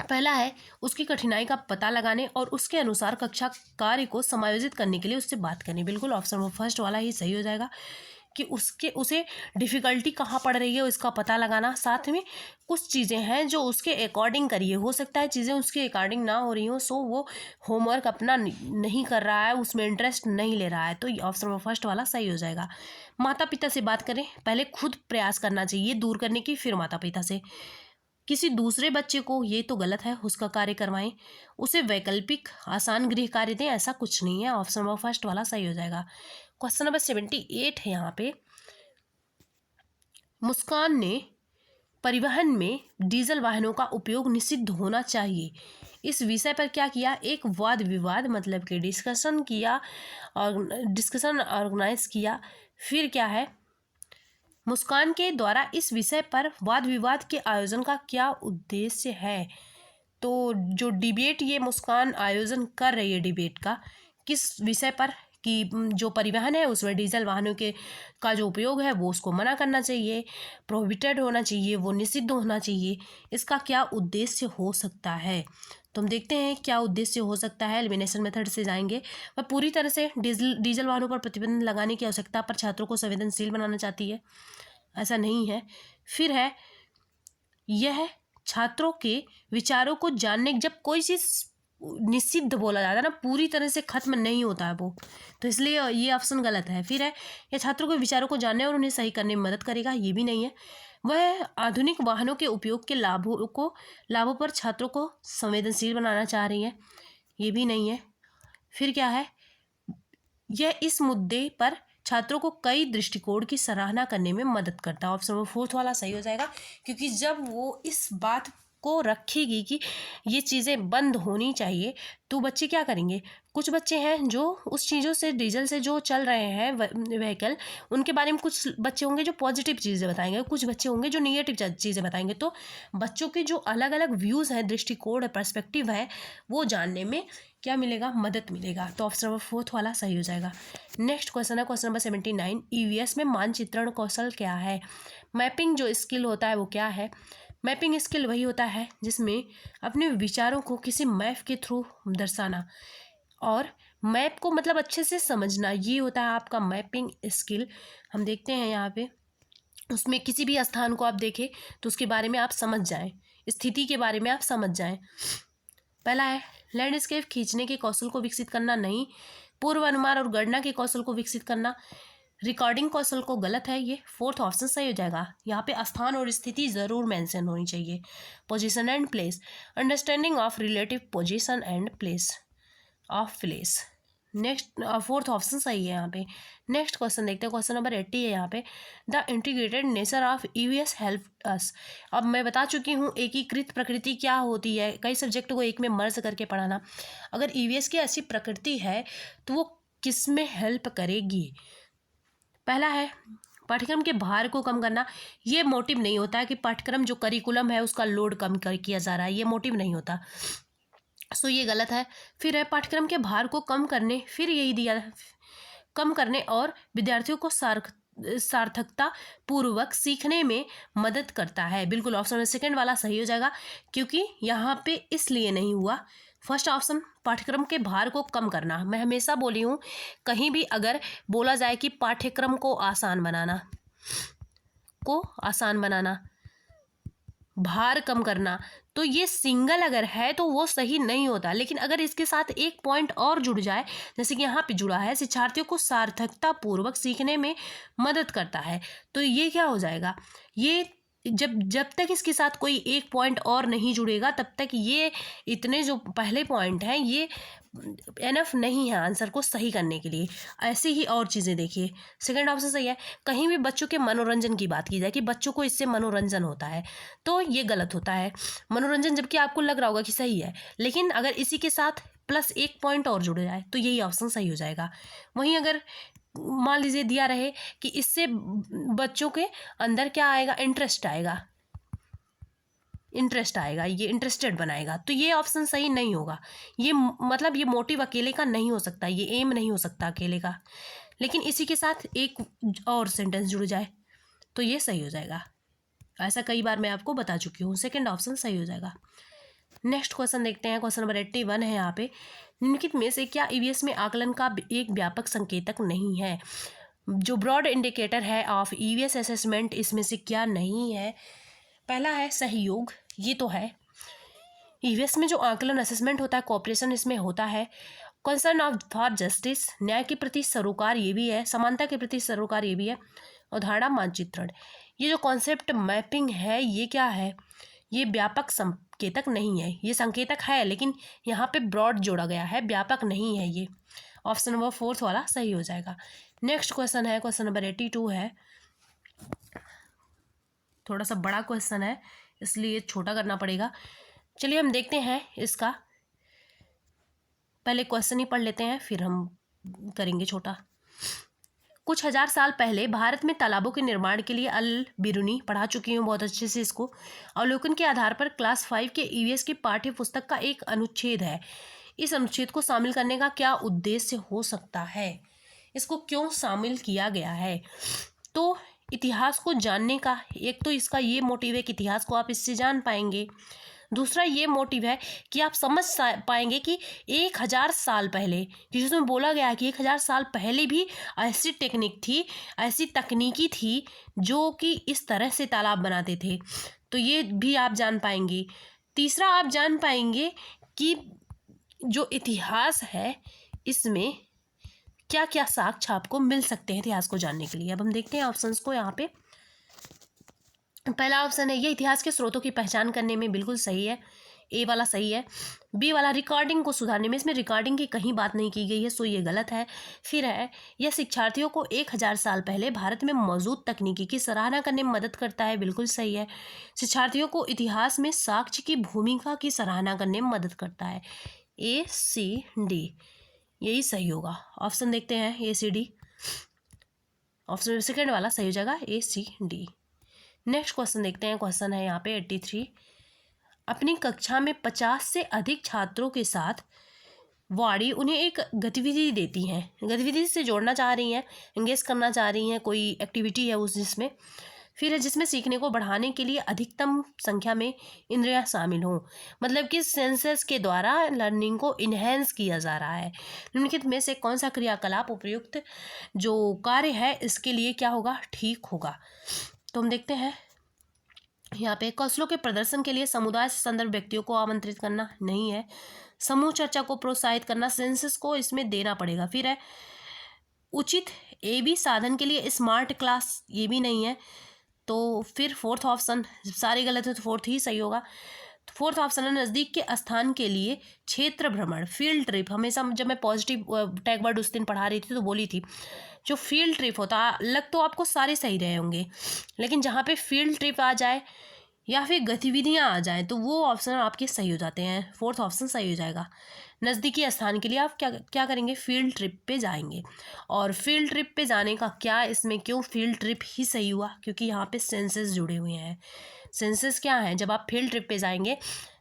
पहला है उसकी कठिनाई का पता लगाने और उसके अनुसार कक्षा कार्य को समायोजित करने के लिए उससे बात करनी। बिल्कुल ऑप्शन नंबर 1 वाला ही सही हो जाएगा कि उसे डिफ़िकल्टी कहाँ पड़ रही है इसका पता लगाना। साथ में कुछ चीज़ें हैं जो उसके अकॉर्डिंग करिए, हो सकता है चीज़ें उसके अकॉर्डिंग ना हो रही हो, सो वो होमवर्क अपना नहीं कर रहा है, उसमें इंटरेस्ट नहीं ले रहा है, तो ऑप्शन नंबर 1 वाला सही हो जाएगा। माता पिता से बात करें, पहले खुद प्रयास करना चाहिए दूर करने की, फिर माता पिता से। किसी दूसरे बच्चे को, ये तो गलत है, उसका कार्य करवाएं। उसे वैकल्पिक आसान गृह कार्य दें, ऐसा कुछ नहीं है। ऑप्शन नंबर 1 वाला सही हो जाएगा। क्वेश्चन नंबर 78 है यहाँ पे, मुस्कान ने परिवहन में डीजल वाहनों का उपयोग निषिद्ध होना चाहिए, इस विषय पर क्या किया? एक वाद विवाद मतलब कि डिस्कशन किया और डिस्कशन ऑर्गेनाइज किया। फिर क्या है, मुस्कान के द्वारा इस विषय पर वाद विवाद के आयोजन का क्या उद्देश्य है? तो जो डिबेट ये मुस्कान आयोजन कर रही है डिबेट का, किस विषय पर कि जो परिवहन है उसमें डीजल वाहनों के का जो उपयोग है वो उसको मना करना चाहिए, प्रोहिबिटेड होना चाहिए, वो निषिद्ध होना चाहिए। इसका क्या उद्देश्य हो सकता है? तो हम देखते हैं क्या उद्देश्य हो सकता है। एलिमिनेशन मेथड से जाएंगे। वह पूरी तरह से डीजल वाहनों पर प्रतिबंध लगाने की आवश्यकता पर छात्रों को संवेदनशील बनाना चाहती है, ऐसा नहीं है। फिर है यह छात्रों के विचारों को जानने, जब कोई चीज़ निषिद्ध बोला जाता है ना, पूरी तरह से खत्म नहीं होता है वो, तो इसलिए ये ऑप्शन गलत है। फिर है यह छात्रों के विचारों को जानने और उन्हें सही करने में मदद करेगा, ये भी नहीं है। वह आधुनिक वाहनों के उपयोग के लाभों पर छात्रों को संवेदनशील बनाना चाह रही है, ये भी नहीं है। फिर क्या है, यह इस मुद्दे पर छात्रों को कई दृष्टिकोण की सराहना करने में मदद करता है। ऑप्शन नंबर 4 वाला सही हो जाएगा, क्योंकि जब वो इस बात को रखेगी कि ये चीज़ें बंद होनी चाहिए, तो बच्चे क्या करेंगे? कुछ बच्चे हैं जो उस चीज़ों से, डीजल से जो चल रहे हैं व्हीकल, उनके बारे में कुछ बच्चे होंगे जो पॉजिटिव चीज़ें बताएंगे, कुछ बच्चे होंगे जो निगेटिव चीज़ें बताएंगे। तो बच्चों के जो अलग अलग व्यूज़ हैं, दृष्टिकोण, पर्सपेक्टिव है, वो जानने में क्या मिलेगा? मदद मिलेगा। तो ऑप्शन नंबर 4 वाला सही हो जाएगा। नेक्स्ट क्वेश्चन है क्वेश्चन नंबर 79। ईवीएस में मानचित्रण कौशल क्या है? मैपिंग जो स्किल होता है वो क्या है? मैपिंग स्किल वही होता है जिसमें अपने विचारों को किसी मैप के थ्रू दर्शाना और मैप को मतलब अच्छे से समझना, ये होता है आपका मैपिंग स्किल। हम देखते हैं यहाँ पे, उसमें किसी भी स्थान को आप देखें तो उसके बारे में आप समझ जाएं, स्थिति के बारे में आप समझ जाएं। पहला है लैंडस्केप खींचने के कौशल को विकसित करना, नहीं। पूर्व अनुमान और गणना के कौशल को विकसित करना, रिकॉर्डिंग कौशल को गलत है ये। 4th ऑप्शन सही हो जाएगा। यहाँ पे स्थान और स्थिति जरूर मेंशन होनी चाहिए। Position and place, understanding of relative position and place of place. Next 4th option सही है यहाँ पे। नेक्स्ट क्वेश्चन देखते हैं, क्वेश्चन नंबर 80 है यहाँ पे। The integrated nature of EVS help us. अब मैं बता चुकी हूँ एकीकृत प्रकृति क्या होती है, कई सब्जेक्ट को एक में मर्ज करके पढ़ाना। अगर ईवीएस की ऐसी प्रकृति है तो वो किस में हेल्प करेगी? पहला है पाठ्यक्रम के भार को कम करना। ये मोटिव नहीं होता है कि पाठ्यक्रम जो करिकुलम है उसका लोड कम किया जा रहा है, ये मोटिव नहीं होता, सो ये गलत है। फिर है पाठ्यक्रम के भार को कम करने, फिर यही दिया कम करने और विद्यार्थियों को सार्थकता पूर्वक सीखने में मदद करता है। बिल्कुल ऑप्शन में सेकंड वाला सही हो जाएगा, क्योंकि यहाँ पे इसलिए नहीं हुआ। फर्स्ट ऑप्शन पाठ्यक्रम के भार को कम करना, मैं हमेशा बोली हूँ कहीं भी अगर बोला जाए कि पाठ्यक्रम को आसान बनाना, भार कम करना, तो ये सिंगल अगर है तो वो सही नहीं होता। लेकिन अगर इसके साथ एक पॉइंट और जुड़ जाए, जैसे कि यहाँ पे जुड़ा है शिक्षार्थियों को सार्थकता पूर्वक सीखने में मदद करता है, तो ये क्या हो जाएगा? ये जब तक इसके साथ कोई एक पॉइंट और नहीं जुड़ेगा तब तक ये इतने जो पहले पॉइंट हैं ये एनफ नहीं है आंसर को सही करने के लिए। ऐसे ही और चीज़ें देखिए, सेकंड ऑप्शन सही है। कहीं भी बच्चों के मनोरंजन की बात की जाए कि बच्चों को इससे मनोरंजन होता है, तो ये गलत होता है। मनोरंजन जबकि आपको लग रहा होगा कि सही है, लेकिन अगर इसी के साथ प्लस एक पॉइंट और जुड़ जाए तो यही ऑप्शन सही हो जाएगा। वहीं अगर मान लीजिए दिया रहे कि इससे बच्चों के अंदर क्या आएगा? इंटरेस्ट आएगा, ये इंटरेस्टेड बनाएगा, तो ये ऑप्शन सही नहीं होगा। ये मतलब ये मोटिव अकेले का नहीं हो सकता, ये एम नहीं हो सकता अकेले का, लेकिन इसी के साथ एक और सेंटेंस जुड़ जाए तो ये सही हो जाएगा। ऐसा कई बार मैं आपको बता चुकी हूँ, सेकंड ऑप्शन सही हो जाएगा। नेक्स्ट क्वेश्चन देखते हैं, क्वेश्चन नंबर 81 है यहाँ पे। निम्नलिखित में से क्या ईवीएस में आकलन का एक व्यापक संकेतक नहीं है? जो ब्रॉड इंडिकेटर है ऑफ ईवीएस असेसमेंट, इसमें से क्या नहीं है? पहला है सहयोग, ये तो है। ईवीएस में जो आकलन असेसमेंट होता है, कोऑपरेशन इसमें होता है। कंसर्न ऑफ फॉर जस्टिस, न्याय के प्रति सरोकार, ये भी है। समानता के प्रति सरोकार, ये भी है। अवधारणा मानचित्रण, ये जो कॉन्सेप्ट मैपिंग है ये क्या है? ये व्यापक संकेतक नहीं है, ये संकेतक है लेकिन यहाँ पे ब्रॉड जोड़ा गया है, व्यापक नहीं है ये। ऑप्शन नंबर 4 वाला सही हो जाएगा। नेक्स्ट क्वेश्चन है, क्वेश्चन नंबर 82 है। थोड़ा सा बड़ा क्वेश्चन है इसलिए छोटा करना पड़ेगा। चलिए हम देखते हैं इसका, पहले क्वेश्चन ही पढ़ लेते हैं फिर हम करेंगे छोटा। कुछ हजार साल पहले भारत में तालाबों के निर्माण के लिए अल बिरूनी, पढ़ा चुकी हूँ बहुत अच्छे से इसको, अवलोकन के आधार पर क्लास 5 के ईवीएस की पाठ्य पुस्तक का एक अनुच्छेद है। इस अनुच्छेद को शामिल करने का क्या उद्देश्य हो सकता है? इसको क्यों शामिल किया गया है? तो इतिहास को जानने का एक तो इसका ये मोटिव है कि इतिहास को आप इससे जान पाएंगे। दूसरा ये मोटिव है कि आप समझ पाएंगे कि 1000 साल पहले, क्योंकि उसमें बोला गया है कि 1000 साल पहले भी ऐसी टेक्निक थी, ऐसी तकनीकी थी जो कि इस तरह से तालाब बनाते थे, तो ये भी आप जान पाएंगे। तीसरा आप जान पाएंगे कि जो इतिहास है इसमें क्या क्या साक्ष्य आपको मिल सकते हैं इतिहास को जानने के लिए। अब हम देखते हैं ऑप्शंस को। यहाँ पे पहला ऑप्शन है ये इतिहास के स्रोतों की पहचान करने में, बिल्कुल सही है, ए वाला सही है। बी वाला रिकॉर्डिंग को सुधारने में, इसमें रिकॉर्डिंग की कहीं बात नहीं की गई है, सो ये गलत है। फिर है यह शिक्षार्थियों को 1000 साल पहले भारत में मौजूद तकनीकी की सराहना करने में मदद करता है, बिल्कुल सही है। शिक्षार्थियों को इतिहास में साक्ष्य की भूमिका की सराहना करने में मदद करता है, ए सी डी यही सही होगा। ऑप्शन देखते हैं ए सी डी, ऑप्शन सेकेंड वाला सही हो जाएगा, ए सी डी। नेक्स्ट क्वेश्चन देखते हैं। क्वेश्चन है यहाँ पे 83। अपनी कक्षा में 50 से अधिक छात्रों के साथ वाणी उन्हें एक गतिविधि देती हैं, गतिविधि से जोड़ना चाह रही हैं, एंगेज करना चाह रही हैं, कोई एक्टिविटी है उस जिसमें। फिर है जिसमें सीखने को बढ़ाने के लिए अधिकतम संख्या में इंद्रियां शामिल हों, मतलब कि सेंसर्स के द्वारा लर्निंग को इन्हेंस किया जा रहा है। निम्नलिखित में से कौन सा क्रियाकलाप उपयुक्त जो कार्य है इसके लिए क्या होगा, ठीक होगा? तो हम देखते हैं यहाँ पे कौशलों के प्रदर्शन के लिए समुदाय से संदर्भ व्यक्तियों को आमंत्रित करना नहीं है। समूह चर्चा को प्रोत्साहित करना, सेंसस को इसमें देना पड़ेगा। फिर है उचित ए बी साधन के लिए स्मार्ट क्लास, ये भी नहीं है। तो फिर फोर्थ ऑप्शन, सारे गलत है तो फोर्थ ही सही होगा। फोर्थ ऑप्शन है नज़दीक के स्थान के लिए क्षेत्र भ्रमण, फील्ड ट्रिप। हमेशा जब मैं पॉजिटिव टैग वर्ड उस दिन पढ़ा रही थी तो बोली थी जो फील्ड ट्रिप होता, लग तो आपको सारे सही रहे होंगे, लेकिन जहाँ पे फील्ड ट्रिप आ जाए या फिर गतिविधियाँ आ जाएँ तो वो ऑप्शन आपके सही हो जाते हैं। फोर्थ ऑप्शन सही हो जाएगा। नज़दीकी स्थान के लिए आप क्या करेंगे, फील्ड ट्रिप पे जाएंगे। और फील्ड ट्रिप पे जाने का क्या, इसमें क्यों फील्ड ट्रिप ही सही हुआ, क्योंकि यहाँ पे सेंसस जुड़े हुए हैं। सेंसस क्या है, जब आप फील्ड ट्रिप पे जाएंगे,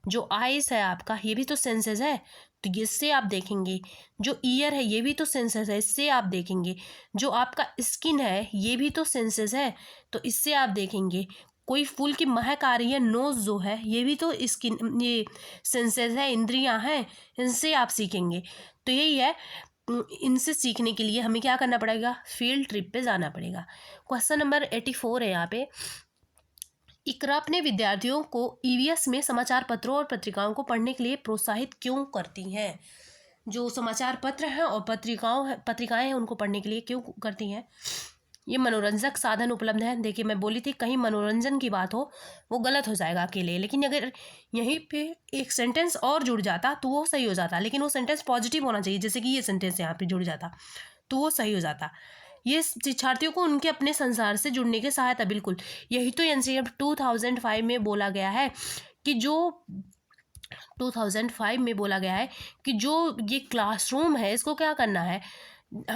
जो आइस है आपका ये भी तो सेंसस है, तो इससे आप देखेंगे। जो ईयर है ये भी तो सेंसस है, इससे आप देखेंगे। जो आपका स्किन है ये भी तो सेंसस है, तो इससे आप देखेंगे। कोई फूल की महक आ रही है, नोज जो है ये भी तो स्किन, ये सेंसस है, इंद्रियां हैं, इनसे आप सीखेंगे। तो यही है, इनसे सीखने के लिए हमें क्या करना पड़ेगा, फील्ड ट्रिप पे जाना पड़ेगा। क्वेश्चन नंबर 84 है यहाँ पे। इकरा अपने विद्यार्थियों को ईवीएस में समाचार पत्रों और पत्रिकाओं को पढ़ने के लिए प्रोत्साहित क्यों करती हैं? जो समाचार पत्र हैं और पत्रिकाएं हैं उनको पढ़ने के लिए क्यों करती हैं? ये मनोरंजक साधन उपलब्ध है। देखिए मैं बोली थी कहीं मनोरंजन की बात हो वो गलत हो जाएगा अकेले, लेकिन अगर यहीं पे एक सेंटेंस और जुड़ जाता तो वो सही हो जाता, लेकिन वो सेंटेंस पॉजिटिव होना चाहिए, जैसे कि ये सेंटेंस यहाँ पे जुड़ जाता तो वो सही हो जाता। ये शिक्षार्थियों को उनके अपने संसार से जुड़ने की सहायता, बिल्कुल यही तो एनसीईआरटी 2005 में बोला गया है कि जो 2005 में बोला गया है कि जो ये क्लासरूम है इसको क्या करना है,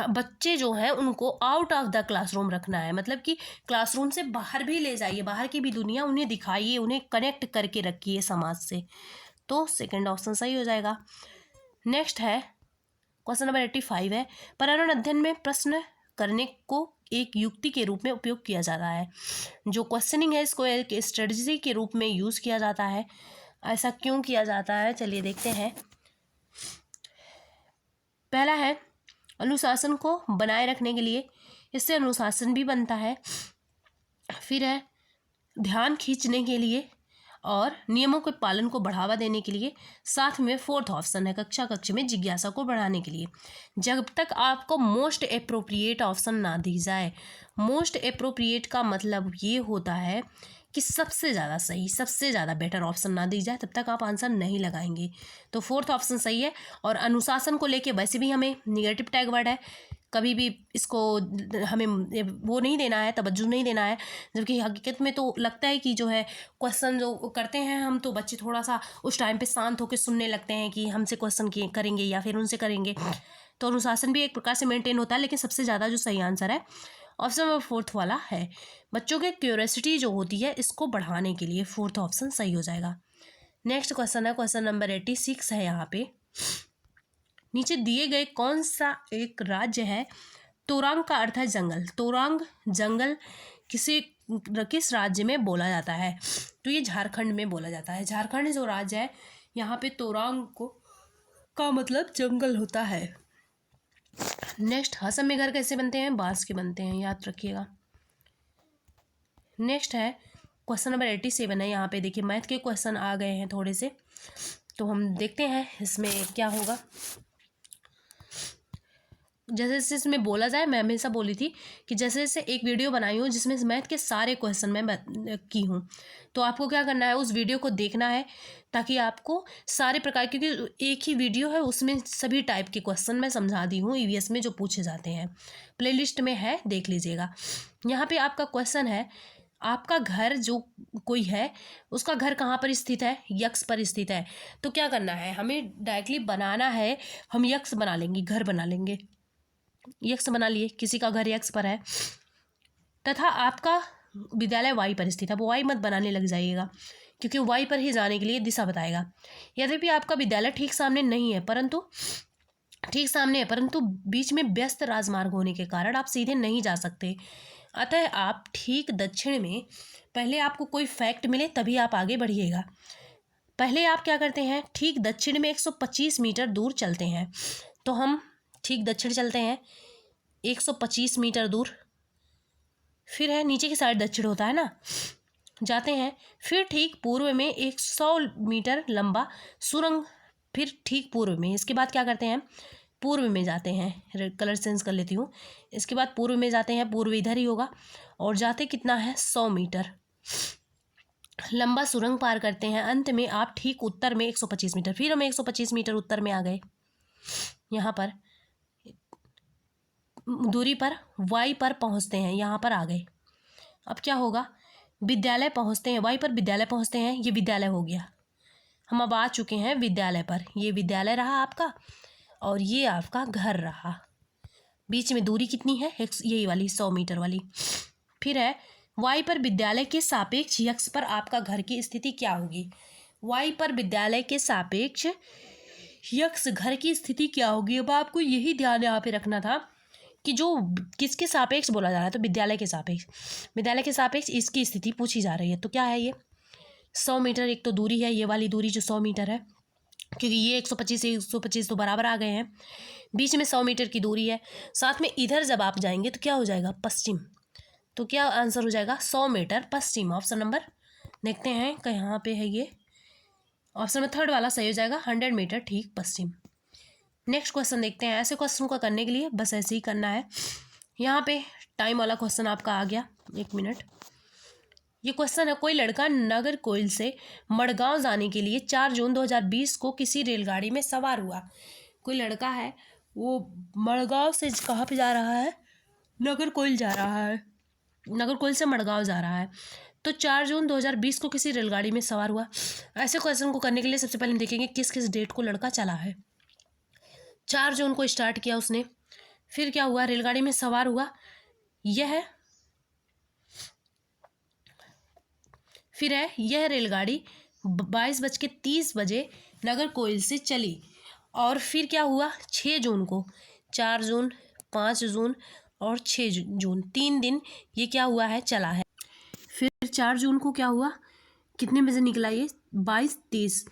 बच्चे जो हैं उनको आउट ऑफ द क्लासरूम रखना है, मतलब कि क्लासरूम से बाहर भी ले जाइए, बाहर की भी दुनिया उन्हें दिखाइए, उन्हें कनेक्ट करके रखिए समाज से। तो सेकंड ऑप्शन सही हो जाएगा। नेक्स्ट है क्वेश्चन नंबर 85 है। पर्यावरण अध्ययन में प्रश्न करने को एक युक्ति के रूप में उपयोग किया जाता है। जो क्वेश्चनिंग है इसको एक स्ट्रेटजी के रूप में यूज़ किया जाता है। ऐसा क्यों किया जाता है, चलिए देखते हैं। पहला है अनुशासन को बनाए रखने के लिए, इससे अनुशासन भी बनता है। फिर है ध्यान खींचने के लिए और नियमों के पालन को बढ़ावा देने के लिए। साथ में फोर्थ ऑप्शन है कक्ष में जिज्ञासा को बढ़ाने के लिए। जब तक आपको मोस्ट एप्रोप्रिएट ऑप्शन ना दी जाए, मोस्ट एप्रोप्रिएट का मतलब ये होता है कि सबसे ज़्यादा सही, सबसे ज़्यादा बेटर ऑप्शन ना दी जाए तब तक आप आंसर नहीं लगाएंगे। तो फोर्थ ऑप्शन सही है। और अनुशासन को लेके वैसे भी हमें निगेटिव टैग वर्ड है, कभी भी इसको हमें वो नहीं देना है, तवज्जो नहीं देना है। जबकि हकीकत में तो लगता है कि जो है क्वेश्चन जो करते हैं हम, तो बच्चे थोड़ा सा उस टाइम पे शांत होकर सुनने लगते हैं कि हमसे क्वेश्चन करेंगे या फिर उनसे करेंगे। तो अनुशासन भी एक प्रकार से मेंटेन होता है, लेकिन सबसे ज़्यादा जो सही आंसर है ऑप्शन नंबर फोर्थ वाला है। बच्चों के क्यूरियोसिटी जो होती है इसको बढ़ाने के लिए फोर्थ ऑप्शन सही हो जाएगा। नेक्स्ट क्वेश्चन है, क्वेश्चन नंबर 86 है। यहाँ पे नीचे दिए गए कौन सा एक राज्य है, तोरांग का अर्थ है जंगल, तोरांग जंगल किस राज्य में बोला जाता है? तो ये झारखंड में बोला जाता है। झारखंड जो राज्य है यहाँ पे तोरांग का मतलब जंगल होता है। नेक्स्ट, असम में घर कैसे बनते हैं? बांस के बनते हैं, याद रखिएगा। नेक्स्ट है क्वेश्चन नंबर 87 है। यहाँ पे देखिए मैथ के क्वेश्चन आ गए हैं थोड़े से, तो हम देखते हैं इसमें क्या होगा। जैसे जैसे इसमें बोला जाए, मैं हमेशा बोली थी कि जैसे जैसे एक वीडियो बनाई हूँ जिसमें मैथ के सारे क्वेश्चन मैं की हूँ, तो आपको क्या करना है, उस वीडियो को देखना है ताकि आपको सारे प्रकार, क्योंकि एक ही वीडियो है उसमें सभी टाइप के क्वेश्चन मैं समझा दी हूँ ईवीएस में जो पूछे जाते हैं। प्लेलिस्ट में है, देख लीजिएगा। यहाँ पे आपका क्वेश्चन है, आपका घर जो कोई है उसका घर कहाँ पर स्थित है? यक्ष पर स्थित है। तो क्या करना है, हमें डायरेक्टली बनाना है, हम यक्ष बना लेंगे, घर बना लेंगे। यक्ष बना लिए, किसी का घर यक्ष पर है तथा आपका विद्यालय वाई पर स्थित है। वो वाई मत बनाने लग जाइएगा, क्योंकि वाई पर ही जाने के लिए दिशा बताएगा। यद्यपि आपका विद्यालय ठीक सामने नहीं है, परंतु बीच में व्यस्त राजमार्ग होने के कारण आप सीधे नहीं जा सकते। अतः आप ठीक दक्षिण में, पहले आपको कोई फैक्ट मिले तभी आप आगे बढ़िएगा। पहले आप क्या करते हैं, ठीक दक्षिण में 125 मीटर दूर चलते हैं। तो हम ठीक दक्षिण चलते हैं 125 मीटर दूर। फिर है नीचे की साइड दक्षिण होता है ना, जाते हैं। फिर ठीक पूर्व में 100 मीटर लंबा सुरंग, फिर ठीक पूर्व में। इसके बाद क्या करते हैं, पूर्व में जाते हैं, रेड कलर चेंज कर लेती हूँ। इसके बाद पूर्व में जाते हैं, पूर्व इधर ही होगा, और जाते कितना है 100 मीटर लंबा सुरंग पार करते हैं। अंत में आप ठीक उत्तर में 125 मीटर, फिर हम 125 मीटर उत्तर में आ गए। यहाँ पर दूरी पर वाई पर पहुँचते हैं, यहाँ पर आ गए। अब क्या होगा, विद्यालय पहुँचते हैं, वाई पर विद्यालय पहुँचते हैं, ये विद्यालय हो गया। हम अब आ चुके हैं विद्यालय पर, ये विद्यालय रहा आपका और ये आपका घर रहा। बीच में दूरी कितनी है, यही वाली 100 मीटर वाली। फिर है वाई पर विद्यालय के सापेक्ष यक्ष पर आपका घर की स्थिति क्या होगी? वाई पर विद्यालय के सापेक्ष यक्ष घर की स्थिति क्या होगी? अब आपको यही ध्यान यहाँ पे रखना था कि जो किसके सापेक्ष बोला जा रहा है, तो विद्यालय के सापेक्ष, विद्यालय के सापेक्ष इसकी स्थिति पूछी जा रही है। तो क्या है ये 100 मीटर, एक तो दूरी है ये वाली दूरी जो 100 मीटर है, क्योंकि ये 125 से 125 तो बराबर आ गए हैं, बीच में 100 मीटर की दूरी है। साथ में इधर जब आप जाएंगे तो क्या हो जाएगा, पश्चिम। तो क्या आंसर हो जाएगा 100 मीटर पश्चिम। ऑप्शन नंबर देखते हैं कहाँ पे है, ये ऑप्शन में थर्ड वाला सही हो जाएगा, 100 मीटर ठीक पश्चिम। नेक्स्ट क्वेश्चन देखते हैं। ऐसे क्वेश्चन को करने के लिए बस ऐसे ही करना है। यहाँ पे टाइम वाला क्वेश्चन आपका आ गया, 1 मिनट। ये क्वेश्चन है, कोई लड़का नागरकोइल से मड़गांव जाने के लिए 4 जून 2020 को किसी रेलगाड़ी में सवार हुआ। कोई लड़का है, वो मड़गांव से कहाँ पे जा रहा है, नागरकोइल जा रहा है, नागरकोइल से मड़गांव जा रहा है। तो 4 जून 2020 को किसी रेलगाड़ी में सवार हुआ। ऐसे क्वेश्चन को करने के लिए सबसे पहले हम देखेंगे किस किस डेट को लड़का चला है। 4 जून को स्टार्ट किया उसने, फिर क्या हुआ, रेलगाड़ी में सवार हुआ, यह रेलगाड़ी 22:30 नागरकोइल से चली। और फिर क्या हुआ, 6 जून को, 4 जून 5 जून और 6 जून 3 दिन ये क्या हुआ है, चला है। फिर 4 जून को क्या हुआ, कितने बजे निकला ये, 22:30।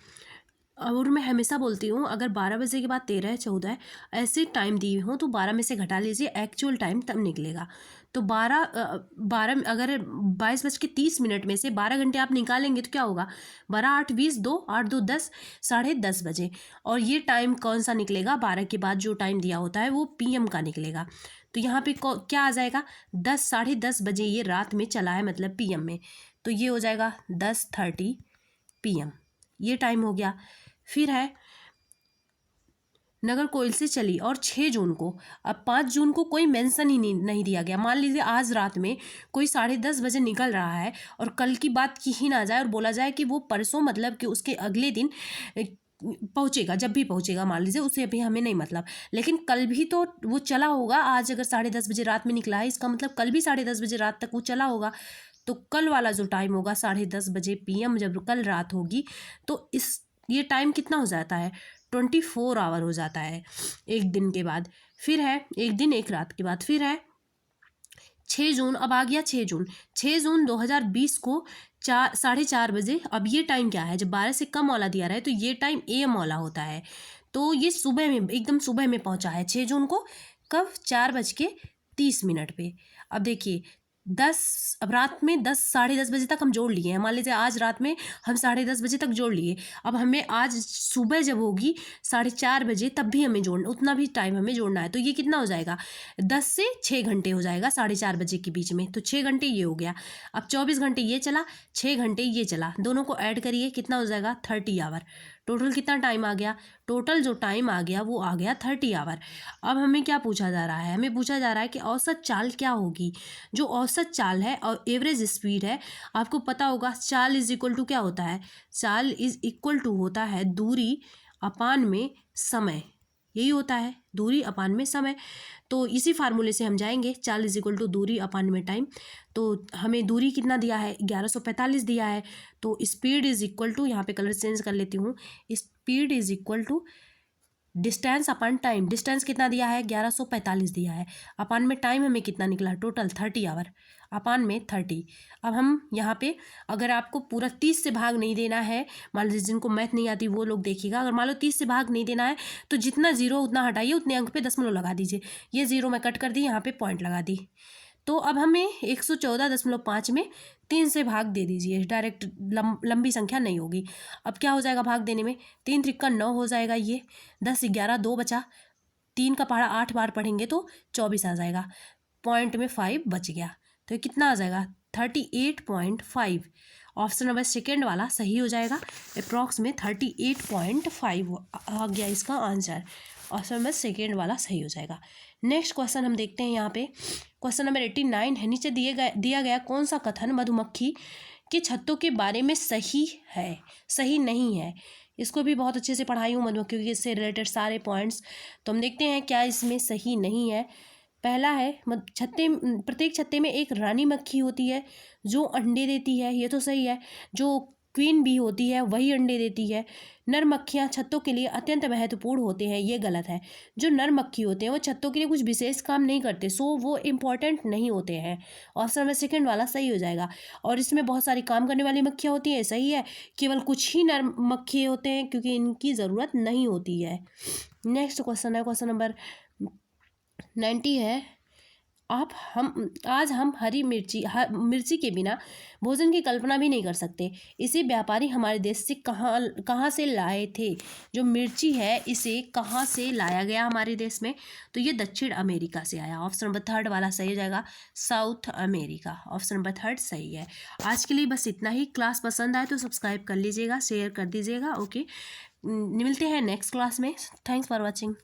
और मैं हमेशा बोलती हूँ अगर 12 बजे के बाद 13 14 ऐसे टाइम दिए हों तो 12 में से घटा लीजिए, एक्चुअल टाइम तब निकलेगा। तो 12 अगर 22:30 में से 12 घंटे आप निकालेंगे तो क्या होगा, 12 8 20 2 8 2 10 10:30 बजे। और ये टाइम कौन सा निकलेगा, 12 के बाद जो टाइम दिया होता है वो PM का निकलेगा। तो यहाँ पे क्या आ जाएगा, 10 10:30 बजे ये रात में चला है, मतलब PM में। तो ये हो जाएगा 10:30 PM, ये टाइम हो गया। फिर है नागरकोइल से चली और 6 जून को, अब 5 जून को कोई मेंशन ही नहीं दिया गया। मान लीजिए आज रात में कोई 10:30 बजे निकल रहा है और कल की बात की ही ना जाए और बोला जाए कि वो परसों मतलब कि उसके अगले दिन पहुंचेगा, जब भी पहुंचेगा मान लीजिए, उसे अभी हमें नहीं मतलब, लेकिन कल भी तो वो चला होगा। आज अगर 10:30 बजे रात में निकला है, इसका मतलब कल भी 10:30 बजे रात तक वो चला होगा। तो कल वाला जो टाइम होगा 10:30 बजे PM, जब कल रात होगी, तो ये टाइम कितना हो जाता है, 24 आवर हो जाता है एक दिन के बाद। फिर है एक दिन एक रात के बाद। फिर है 6 जून, अब आ गया 6 जून। 6 जून 2020 को 4:30 बजे। अब ये टाइम क्या है, जब 12 से कम वाला दिया रहा है तो ये टाइम AM वाला होता है। तो ये सुबह में, एकदम सुबह में पहुंचा है 6 जून को। कब, 4:30 पे। अब देखिए अब रात में 10 बजे तक हम जोड़ लिए हैं। मान लीजिए आज रात में हम 10:30 बजे तक जोड़ लिए। अब हमें आज सुबह जब होगी 4:30 बजे, तब भी हमें जोड़ना, उतना भी टाइम हमें जोड़ना है। तो ये कितना हो जाएगा, 10 से 6 घंटे हो जाएगा 4:30 बजे के बीच में। तो 6 घंटे ये हो गया। अब 24 घंटे ये चला, 6 घंटे ये चला, दोनों को ऐड करिए, कितना हो जाएगा, 30 आवर। टोटल कितना टाइम आ गया, टोटल जो टाइम आ गया वो आ गया 30 आवर। अब हमें क्या पूछा जा रहा है, हमें पूछा जा रहा है कि औसत चाल क्या होगी। जो औसत चाल है और एवरेज स्पीड है, आपको पता होगा चाल इज इक्वल टू क्या होता है, चाल इज इक्वल टू होता है दूरी अपान में समय, यही होता है, दूरी अपान में समय। तो इसी फार्मूले से हम जाएंगे, चाल इज इक्वल टू दूरी अपान में टाइम। तो हमें दूरी कितना दिया है, 1145 दिया है। तो स्पीड इज इक्वल टू, यहाँ पे कलर चेंज कर लेती हूँ, speed is equal to distance upon time. Distance कितना दिया है, 1145 दिया है। अपान में टाइम हमें कितना निकला, टोटल 30 आवर, अपान में 30। अब हम यहाँ पे, अगर आपको पूरा 30 से भाग नहीं देना है, मान लीजिए जिनको मैथ नहीं आती वो लोग देखिएगा, अगर मान लो 30 से भाग नहीं देना है तो जितना जीरो उतना हटाइए, उतने अंक पे दशमलव लगा दीजिए। ये जीरो मैं कट कर दी, यहाँ पे पॉइंट लगा दी। तो अब हमें 114.5 में 3 से भाग दे दीजिए, डायरेक्ट लंबी संख्या नहीं होगी। अब क्या हो जाएगा भाग देने में, 3 त्रिक्का 9 हो जाएगा। ये 10 11 2 बचा, 3 का पहाड़ा 8 बार पढ़ेंगे तो 24 आ जाएगा, पॉइंट में 5 बच गया। तो ये कितना आ जाएगा, 38.5। ऑप्शन नंबर सेकेंड वाला सही हो जाएगा। अप्रॉक्स में 38.5 आ गया इसका आंसर। ऑप्शन नंबर सेकेंड वाला सही हो जाएगा। नेक्स्ट क्वेश्चन हम देखते हैं, यहाँ पे क्वेश्चन नंबर 89 है। नीचे दिया गया कौन सा कथन मधुमक्खी के छत्तों के बारे में सही है, सही नहीं है। इसको भी बहुत अच्छे से पढ़ाई हूँ, मधुमक्खियों से रिलेटेड सारे पॉइंट्स। तो हम देखते हैं क्या इसमें सही नहीं है। पहला है, प्रत्येक छत्ते में एक रानी मक्खी होती है जो अंडे देती है, ये तो सही है। जो क्वीन बी होती है वही अंडे देती है। नर मक्खियाँ छत्तों के लिए अत्यंत महत्वपूर्ण होते हैं, ये गलत है। जो नर मक्खी होते हैं वो छत्तों के लिए कुछ विशेष काम नहीं करते, सो वो इम्पॉर्टेंट नहीं होते हैं। ऑप्शन नंबर सेकेंड वाला सही हो जाएगा। और इसमें बहुत सारी काम करने वाली मक्खियाँ होती हैं, सही है। केवल कुछ ही नर मक्खी होते हैं क्योंकि इनकी ज़रूरत नहीं होती है। नेक्स्ट क्वेश्चन है, क्वेश्चन नंबर 90 है। आज हम हरी मिर्ची के बिना भोजन की कल्पना भी नहीं कर सकते। इसे व्यापारी हमारे देश से कहाँ से लाए थे। जो मिर्ची है इसे कहाँ से लाया गया हमारे देश में, तो ये दक्षिण अमेरिका से आया। ऑप्शन नंबर थर्ड वाला सही हो जाएगा, south America. Option number third सही है। आज के लिए बस इतना ही। क्लास पसंद आए तो सब्सक्राइब कर लीजिएगा, शेयर कर दीजिएगा। ओके, मिलते हैं नेक्स्ट क्लास में। Thanks for watching.